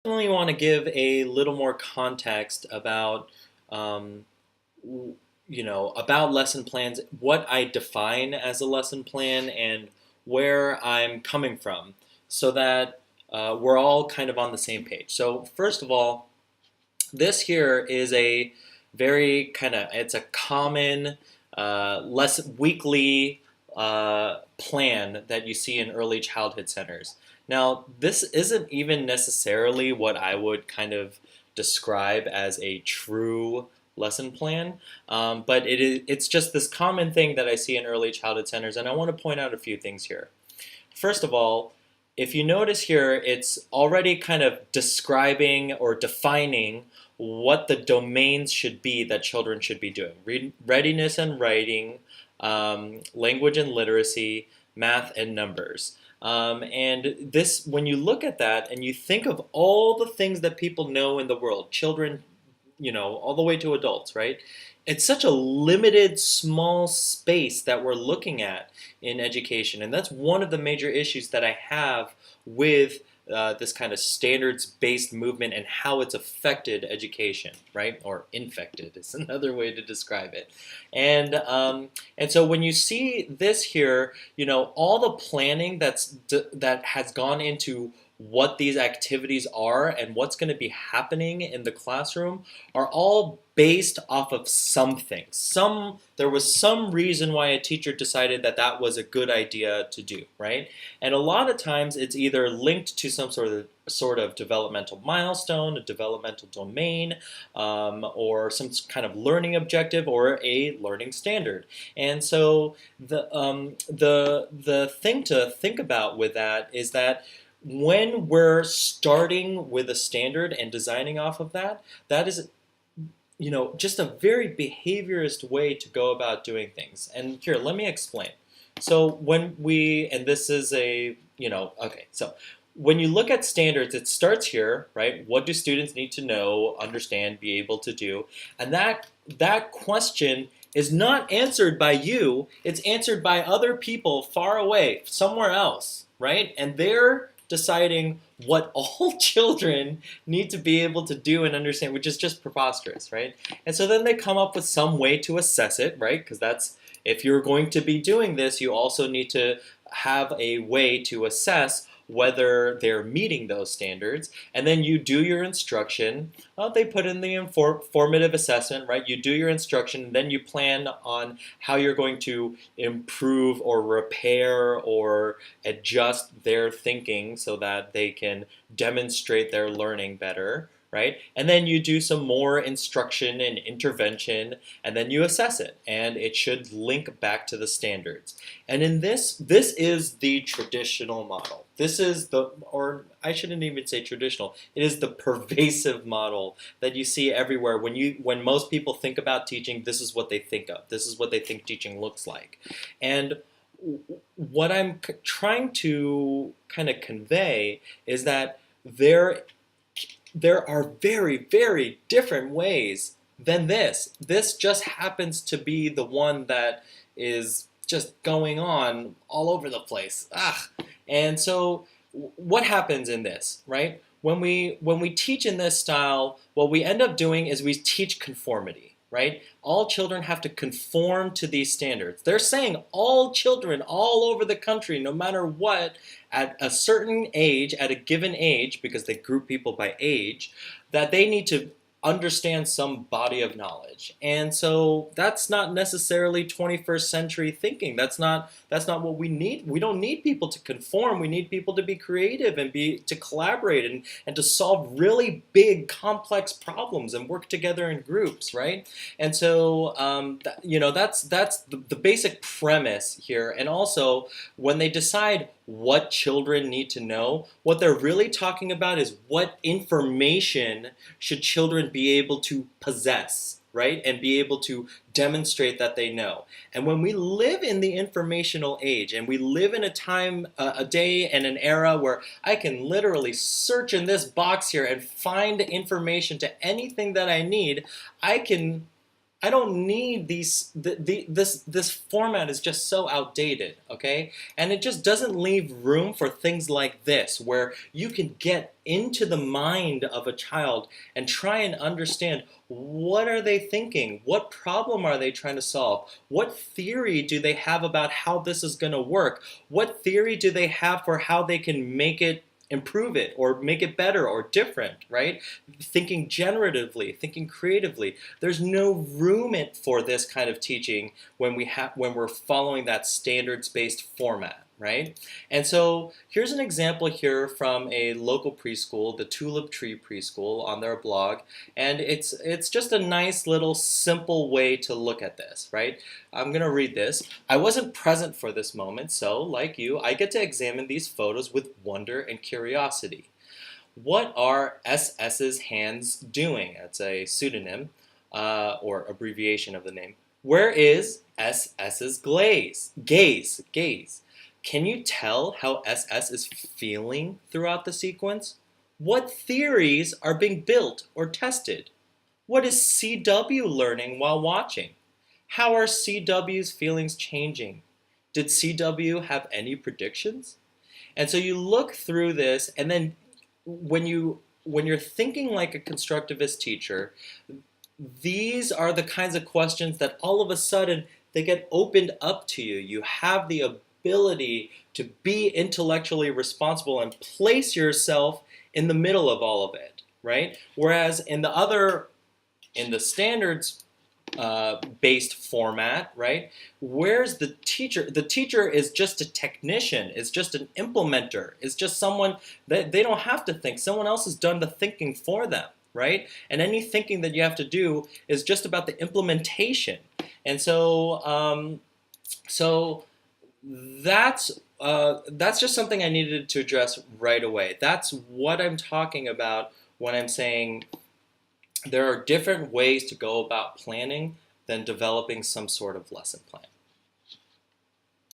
Definitely want to give a little more context about, um, about lesson plans, what I define as a lesson plan, and where I'm coming from, so that we're all kind of on the same page. So first of all, this here is a very it's a common less weekly plan that you see in early childhood centers. Now, this isn't even necessarily what I would kind of describe as a true lesson plan, but it's just this common thing that I see in early childhood centers, and I want to point out a few things here. First of all, if you notice here, it's already kind of describing or defining what the domains should be that children should be doing. Readiness and writing, language and literacy, math and numbers. And this, when you look at that and you think of all the things that people know in the world, children, all the way to adults, right? It's such a limited, small space that we're looking at in education. And that's one of the major issues that I have with this kind of standards-based movement and how it's affected education, right? Or infected is another way to describe it. And so when you see this here, all the planning that has gone into what these activities are and what's going to be happening in the classroom are all based off of something. There was some reason why a teacher decided that that was a good idea to do, right? And a lot of times it's either linked to some sort of developmental milestone, a developmental domain, or some kind of learning objective or a learning standard. And so the thing to think about with that is that when we're starting with a standard and designing off of that, that is just a very behaviorist way to go about doing things. And here, let me explain. So and this is okay, so when you look at standards, it starts here, right? What do students need to know, understand, be able to do? And that question is not answered by you, it's answered by other people far away, somewhere else, right? And they're deciding what all children need to be able to do and understand, which is just preposterous, right? And so then they come up with some way to assess it, right? Because if you're going to be doing this, you also need to have a way to assess whether they're meeting those standards. And then you do your instruction. They put in the formative assessment, right? You do your instruction, and then you plan on how you're going to improve or repair or adjust their thinking so that they can demonstrate their learning better, right? And then you do some more instruction and intervention, and then you assess it, and it should link back to the standards. And in this is the traditional model. This is or I shouldn't even say traditional, it is the pervasive model that you see everywhere. When most people think about teaching, this is what they think of. This is what they think teaching looks like. And what I'm trying to kind of convey is that there are very, very different ways than this. This just happens to be the one that is just going on all over the place. And so what happens in this, right? When we teach in this style, what we end up doing is we teach conformity, right? All children have to conform to these standards. They're saying all children all over the country, no matter what, at a certain age, at a given age, because they group people by age, that they need to understand some body of knowledge. And so that's not necessarily 21st century thinking. That's not what we need. We don't need people to conform. We need people to be creative and to collaborate and to solve really big, complex problems and work together in groups, right? And so that's the basic premise here. And also, when they decide what children need to know, what they're really talking about is what information should children be able to possess, right? And be able to demonstrate that they know. And when we live in the informational age and we live in a time, a day and an era where I can literally search in this box here and find information to anything that I need, I can I don't need this format is just so outdated, okay? And it just doesn't leave room for things like this where you can get into the mind of a child and try and understand what are they thinking? What problem are they trying to solve? What theory do they have about how this is going to work? What theory do they have for how they can make it improve it or make it better or different, right? Thinking generatively, thinking creatively. There's no room for this kind of teaching when we're following that standards-based format, right? And so here's an example here from a local preschool, the Tulip Tree Preschool, on their blog, and it's just a nice little simple way to look at this, right? I'm going to read this. I wasn't present for this moment, so like you, I get to examine these photos with wonder and curiosity. What are SS's hands doing? That's a pseudonym or abbreviation of the name. Where is SS's gaze? Can you tell how SS is feeling throughout the sequence? What theories are being built or tested? What is CW learning while watching? How are CW's feelings changing? Did CW have any predictions? And so you look through this, and then when you're thinking like a constructivist teacher, these are the kinds of questions that all of a sudden they get opened up to you. You have the ability to be intellectually responsible and place yourself in the middle of all of it, right? Whereas in the standards based format, right? Where's the teacher? The teacher is just a technician, is just an implementer, is just someone that they don't have to think. Someone else has done the thinking for them, right? And any thinking that you have to do is just about the implementation. And so, so that's just something I needed to address right away. That's what I'm talking about when I'm saying there are different ways to go about planning than developing some sort of lesson plan.